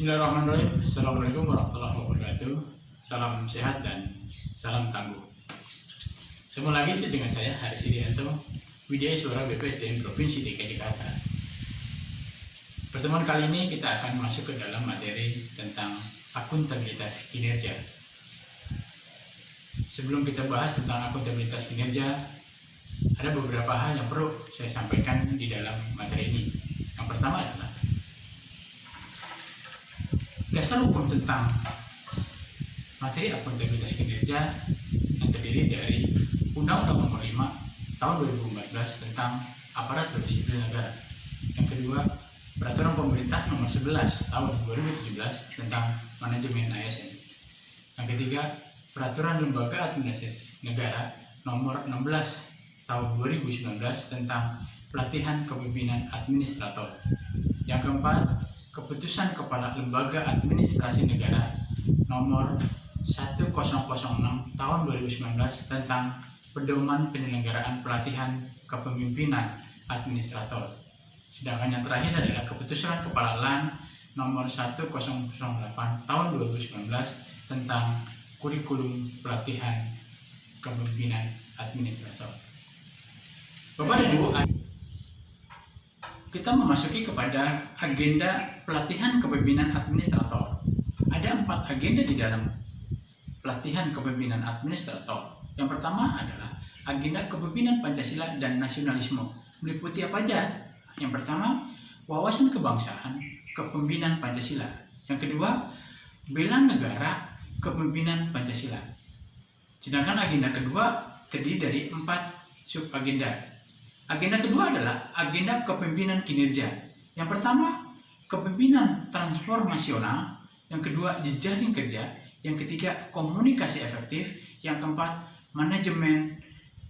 Bismillahirrahmanirrahim. Assalamualaikum warahmatullahi wabarakatuh. Salam sehat dan salam tangguh. Ketemu lagi dengan saya Haris Irianto, Widya Suara BPSDM Provinsi DKI Jakarta. Pertemuan kali ini kita akan masuk ke dalam materi tentang akuntabilitas kinerja. Sebelum kita bahas tentang akuntabilitas kinerja, ada beberapa hal yang perlu saya sampaikan di dalam materi ini. Yang pertama adalah dasar hukum tentang materi akuntabilitas kinerja yang terdiri dari Undang-Undang Nomor 5 Tahun 2014 tentang Aparatur Sipil Negara. Yang kedua, Peraturan Pemerintah Nomor 11 Tahun 2017 tentang Manajemen ASN. Yang ketiga, Peraturan Lembaga Administrasi Negara Nomor 16 Tahun 2019 tentang Pelatihan Kepemimpinan Administrator. Yang keempat, Keputusan Kepala Lembaga Administrasi Negara Nomor 1006 Tahun 2019 tentang Pedoman Penyelenggaraan Pelatihan Kepemimpinan Administrator. Sedangkan yang terakhir adalah Keputusan Kepala LAN Nomor 1008 Tahun 2019 tentang Kurikulum Pelatihan Kepemimpinan Administrator. Bapak dan Ibu, kita memasuki kepada agenda pelatihan kepemimpinan administrator. Ada 4 agenda di dalam pelatihan kepemimpinan administrator. Yang pertama adalah agenda kepemimpinan Pancasila dan nasionalisme. Meliputi apa aja? Yang pertama, wawasan kebangsaan, kepemimpinan Pancasila. Yang kedua, bela negara, kepemimpinan Pancasila. Sedangkan agenda kedua terdiri dari 4 subagenda. Agenda kedua adalah agenda kepemimpinan kinerja. Yang pertama, kepemimpinan transformasional. Yang kedua, jejaring kerja. Yang ketiga, komunikasi efektif. Yang keempat, manajemen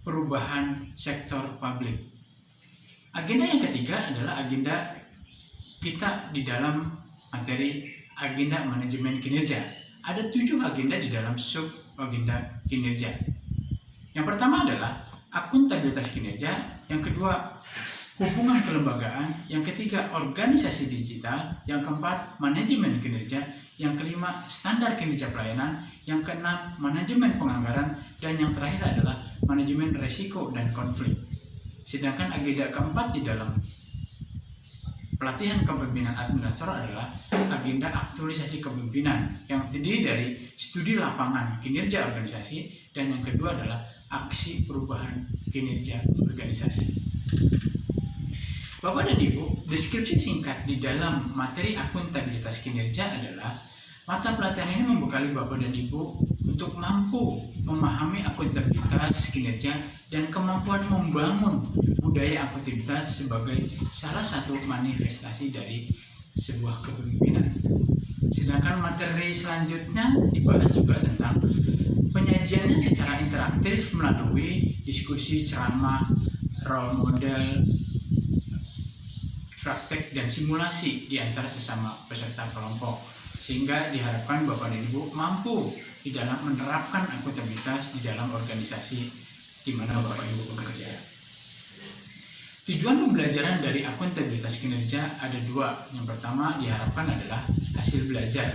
perubahan sektor publik. Agenda yang ketiga adalah agenda kita di dalam materi agenda manajemen kinerja. Ada 7 agenda di dalam sub agenda kinerja. Yang pertama adalah akuntabilitas kinerja. Yang kedua, hubungan kelembagaan. Yang ketiga, organisasi digital. Yang keempat, manajemen kinerja. Yang kelima, standar kinerja pelayanan. Yang keenam, manajemen penganggaran. Dan yang terakhir adalah manajemen resiko dan konflik. Sedangkan agenda keempat di dalam pelatihan kepemimpinan administrator adalah agenda aktualisasi kepemimpinan yang terdiri dari studi lapangan kinerja organisasi, dan yang kedua adalah aksi perubahan kinerja organisasi. Bapak dan Ibu, deskripsi singkat di dalam materi akuntabilitas kinerja adalah mata pelatihan ini membekali Bapak dan Ibu untuk mampu memahami akuntabilitas kinerja dan kemampuan membangun budaya akuntabilitas sebagai salah satu manifestasi dari sebuah kepemimpinan. Sedangkan materi selanjutnya dibahas juga tentang penyajiannya secara interaktif melalui diskusi, ceramah, role model, praktek, dan simulasi di antara sesama peserta kelompok, sehingga diharapkan Bapak dan Ibu mampu di dalam menerapkan akuntabilitas di dalam organisasi di mana Bapak dan Ibu bekerja. Tujuan pembelajaran dari akuntabilitas kinerja ada 2. Yang pertama diharapkan adalah hasil belajar.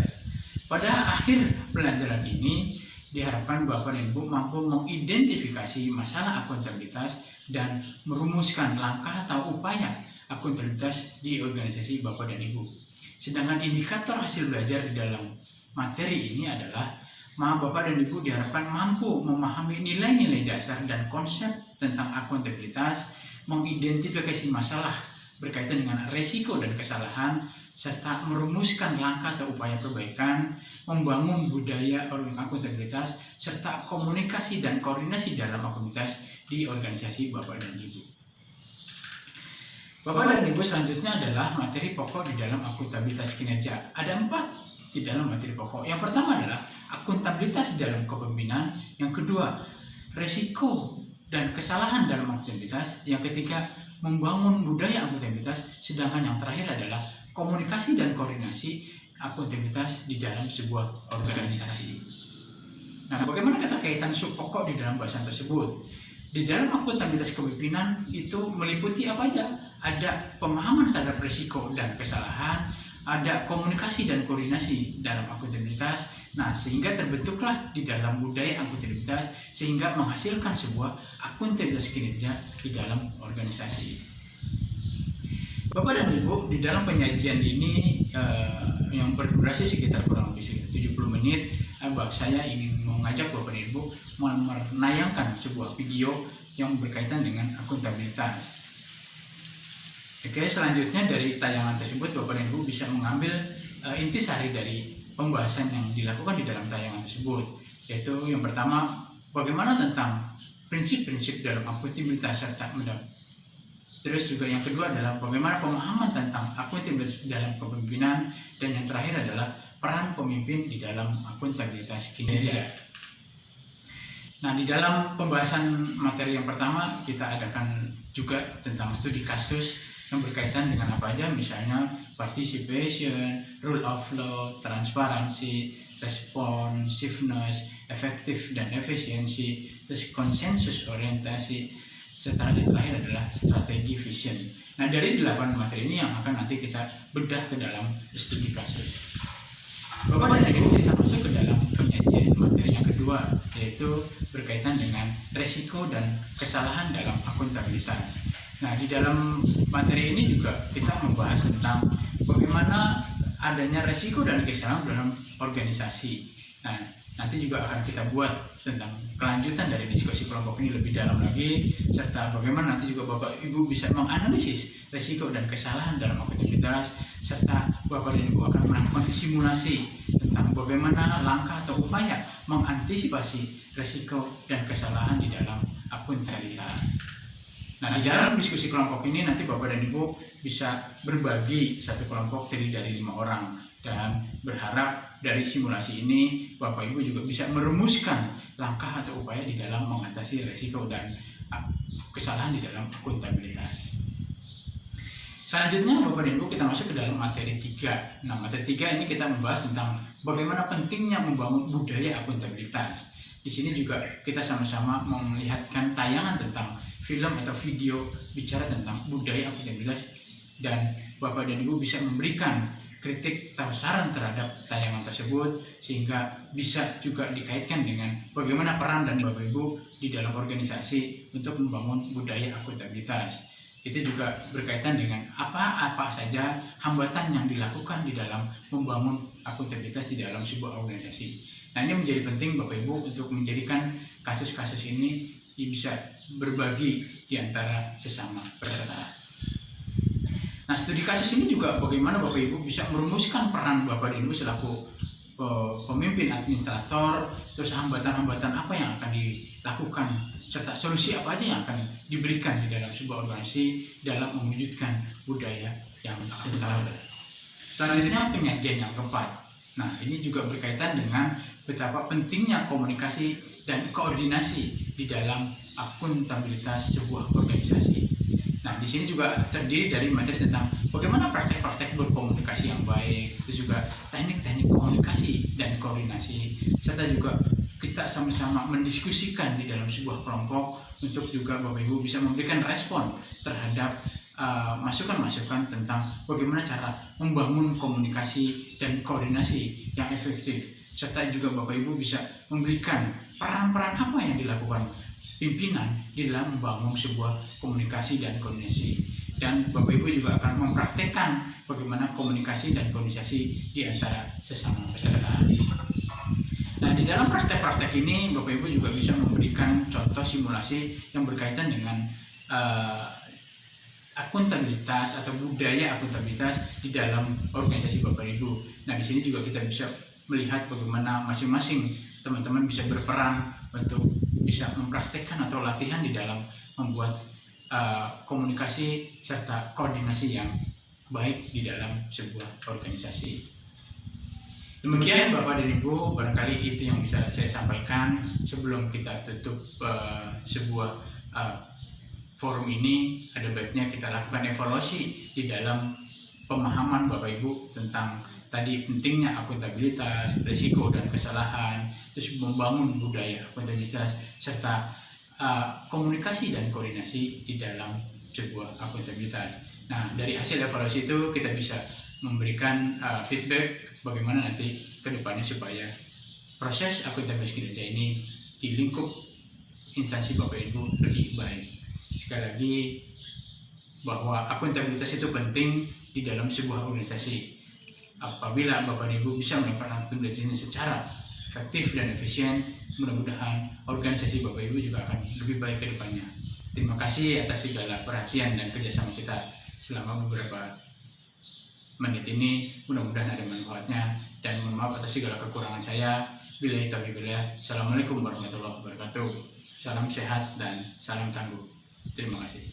Pada akhir pelajaran ini diharapkan Bapak dan Ibu mampu mengidentifikasi masalah akuntabilitas dan merumuskan langkah atau upaya akuntabilitas di organisasi Bapak dan Ibu. Sedangkan indikator hasil belajar di dalam materi ini adalah Bapak dan Ibu diharapkan mampu memahami nilai-nilai dasar dan konsep tentang akuntabilitas, mengidentifikasi masalah berkaitan dengan resiko dan kesalahan, serta merumuskan langkah atau upaya perbaikan, membangun budaya akuntabilitas, serta komunikasi dan koordinasi dalam akuntabilitas di organisasi Bapak dan Ibu. Bapak dan Ibu, selanjutnya adalah materi pokok di dalam akuntabilitas kinerja. Ada 4 di dalam materi pokok. Yang pertama adalah akuntabilitas dalam kepemimpinan. Yang kedua, resiko dan kesalahan dalam akuntabilitas. Yang ketiga, membangun budaya akuntabilitas. Sedangkan yang terakhir adalah komunikasi dan koordinasi akuntabilitas di dalam sebuah organisasi. Nah, bagaimana keterkaitan sub pokok di dalam bahasan tersebut? Di dalam akuntabilitas kepemimpinan itu meliputi apa aja? Ada pemahaman terhadap risiko dan kesalahan, ada komunikasi dan koordinasi dalam akuntabilitas. Nah, sehingga terbentuklah di dalam budaya akuntabilitas sehingga menghasilkan sebuah akuntabilitas kinerja di dalam organisasi. Bapak dan Ibu, di dalam penyajian ini yang berdurasi sekitar kurang lebih 70 menit, saya ingin mengajak Bapak dan Ibu menayangkan sebuah video yang berkaitan dengan akuntabilitas. Oke, selanjutnya dari tayangan tersebut Bapak dan Ibu bisa mengambil intisari dari pembahasan yang dilakukan di dalam tayangan tersebut, yaitu yang pertama, bagaimana tentang prinsip-prinsip dalam akuntabilitas serta mendapat. Terus juga yang kedua adalah bagaimana pemahaman tentang akuntabilitas dalam kepemimpinan, dan yang terakhir adalah peran pemimpin di dalam akuntabilitas kinerja. Nah, di dalam pembahasan materi yang pertama kita adakan juga tentang studi kasus yang berkaitan dengan apa aja, misalnya participation, rule of law, transparansi, responsiveness, efektif dan efisiensi, terus konsensus orientasi, serta yang terakhir adalah strategi vision. Nah, dari 8 materi ini yang akan nanti kita bedah ke dalam studi kasus. Bapak dan Ibu, kita masuk ke dalam penyajian materi yang kedua, yaitu berkaitan dengan resiko dan kesalahan dalam akuntabilitas. Nah, di dalam materi ini juga kita membahas tentang bagaimana adanya resiko dan kesalahan dalam organisasi. Nah, nanti juga akan kita buat tentang kelanjutan dari diskusi kelompok ini lebih dalam lagi, serta bagaimana nanti juga Bapak Ibu bisa menganalisis resiko dan kesalahan dalam akuntabilitas, serta Bapak dan Ibu akan melakukan simulasi tentang bagaimana langkah atau upaya mengantisipasi resiko dan kesalahan di dalam akuntabilitas. Nah, di dalam diskusi kelompok ini nanti Bapak dan Ibu bisa berbagi satu kelompok terdiri dari 5 orang, dan berharap dari simulasi ini Bapak Ibu juga bisa merumuskan langkah atau upaya di dalam mengatasi resiko dan kesalahan di dalam akuntabilitas. Selanjutnya Bapak dan Ibu kita masuk ke dalam materi 3. Nah, materi 3 ini kita membahas tentang bagaimana pentingnya membangun budaya akuntabilitas. Di sini juga kita sama-sama melihatkan tayangan tentang film atau video bicara tentang budaya akuntabilitas, dan Bapak dan Ibu bisa memberikan kritik atau saran terhadap tayangan tersebut sehingga bisa juga dikaitkan dengan bagaimana peran dan Bapak Ibu di dalam organisasi untuk membangun budaya akuntabilitas. Itu juga berkaitan dengan apa saja hambatan yang dilakukan di dalam membangun akuntabilitas di dalam sebuah organisasi. Nah, ini menjadi penting Bapak Ibu untuk menjadikan kasus-kasus ini bisa berbagi di antara sesama peserta. Nah, studi kasus ini juga bagaimana Bapak Ibu bisa merumuskan peran Bapak dan Ibu selaku pemimpin administrator, terus hambatan-hambatan apa yang akan dilakukan, serta solusi apa aja yang akan diberikan di dalam sebuah organisasi dalam mewujudkan budaya yang akuntabel. Selanjutnya penyajian yang keempat. Nah, ini juga berkaitan dengan betapa pentingnya komunikasi dan koordinasi di dalam akuntabilitas sebuah organisasi. Nah, di sini juga terdiri dari materi tentang bagaimana praktek-praktek berkomunikasi yang baik, itu juga teknik-teknik komunikasi dan koordinasi, serta juga kita sama-sama mendiskusikan di dalam sebuah kelompok untuk juga Bapak Ibu bisa memberikan respon terhadap masukan-masukan tentang bagaimana cara membangun komunikasi dan koordinasi yang efektif, serta juga Bapak Ibu bisa memberikan peran-peran apa yang dilakukan pimpinan di dalam membangun sebuah komunikasi dan koordinasi, dan Bapak Ibu juga akan mempraktekkan bagaimana komunikasi dan koordinasi di antara sesama peserta. Nah, di dalam praktek-praktek ini Bapak Ibu juga bisa memberikan contoh simulasi yang berkaitan dengan akuntabilitas atau budaya akuntabilitas di dalam organisasi Bapak Ibu. Nah, di sini juga kita bisa melihat bagaimana masing-masing teman-teman bisa berperan untuk bisa mempraktekkan atau latihan di dalam membuat komunikasi serta koordinasi yang baik di dalam sebuah organisasi. Demikian Bapak dan Ibu, barangkali itu yang bisa saya sampaikan sebelum kita tutup sebuah forum ini. Ada baiknya kita lakukan evaluasi di dalam pemahaman Bapak Ibu tentang tadi pentingnya akuntabilitas, risiko dan kesalahan, terus membangun budaya akuntabilitas, serta komunikasi dan koordinasi di dalam sebuah akuntabilitas. Nah, dari hasil evaluasi itu kita bisa memberikan feedback bagaimana nanti ke depannya supaya proses akuntabilitas kinerja ini di lingkup instansi Bapak Ibu lebih baik. Sekali lagi, bahwa akuntabilitas itu penting di dalam sebuah organisasi. Apabila Bapak Ibu bisa melakukan akuntabilitas ini secara efektif dan efisien, mudah-mudahan organisasi Bapak Ibu juga akan lebih baik ke depannya. Terima kasih atas segala perhatian dan kerjasama kita selama beberapa menit ini. Mudah-mudahan ada manfaatnya, dan mohon maaf atas segala kekurangan saya. Billahi taufiq wal hidayah. Assalamualaikum warahmatullahi wabarakatuh. Salam sehat dan salam tangguh. Terima kasih.